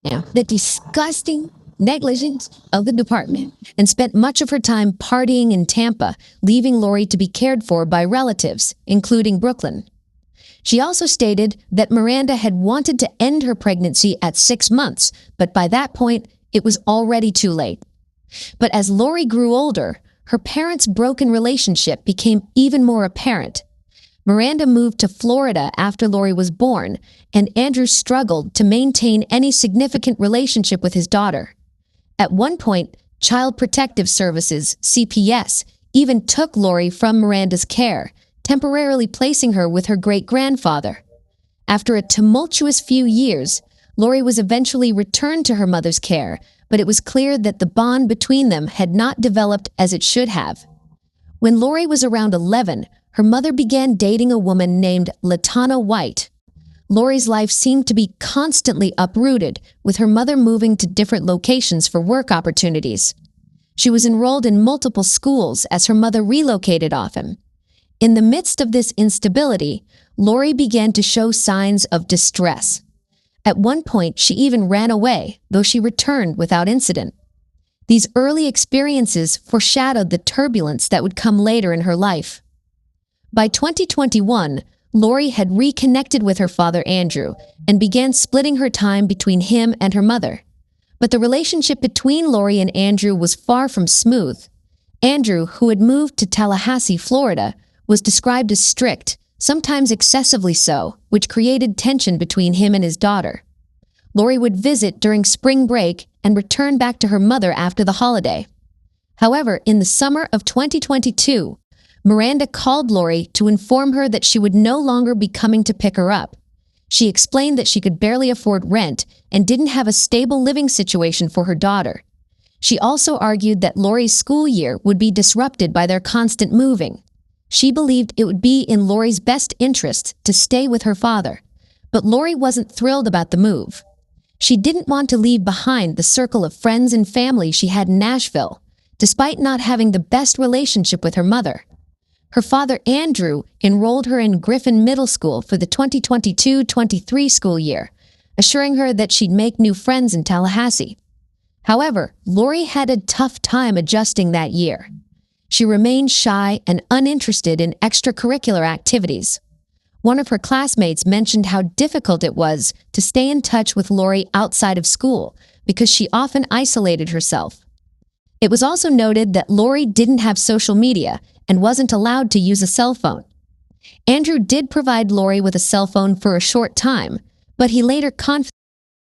The disgusting negligence of the department, and spent much of her time partying in Tampa, leaving Lori to be cared for by relatives, including Brooklyn. She also stated that Miranda had wanted to end her pregnancy at 6 months, but by that point, it was already too late. But as Lori grew older, her parents' broken relationship became even more apparent. Miranda moved to Florida after Lori was born, and Andrew struggled to maintain any significant relationship with his daughter. At one point, Child Protective Services, CPS, even took Lori from Miranda's care, temporarily placing her with her great-grandfather. After a tumultuous few years, Lori was eventually returned to her mother's care, but it was clear that the bond between them had not developed as it should have. When Lori was around 11, her mother began dating a woman named Latana White. Lori's life seemed to be constantly uprooted, with her mother moving to different locations for work opportunities. She was enrolled in multiple schools as her mother relocated often. In the midst of this instability, Lori began to show signs of distress. At one point, she even ran away, though she returned without incident. These early experiences foreshadowed the turbulence that would come later in her life. By 2021, Lori had reconnected with her father Andrew and began splitting her time between him and her mother. But the relationship between Lori and Andrew was far from smooth. Andrew, who had moved to Tallahassee, Florida, was described as strict, sometimes excessively so, which created tension between him and his daughter. Lori would visit during spring break and return back to her mother after the holiday. However, in the summer of 2022, Miranda called Lori to inform her that she would no longer be coming to pick her up. She explained that she could barely afford rent and didn't have a stable living situation for her daughter. She also argued that Lori's school year would be disrupted by their constant moving. She believed it would be in Lori's best interest to stay with her father, but Lori wasn't thrilled about the move. She didn't want to leave behind the circle of friends and family she had in Nashville, despite not having the best relationship with her mother. Her father, Andrew, enrolled her in Griffin Middle School for the 2022-23 school year, assuring her that she'd make new friends in Tallahassee. However, Lori had a tough time adjusting that year. She remained shy and uninterested in extracurricular activities. One of her classmates mentioned how difficult it was to stay in touch with Lori outside of school because she often isolated herself. It was also noted that Lori didn't have social media and wasn't allowed to use a cell phone. Andrew did provide Lori with a cell phone for a short time, but he later confessed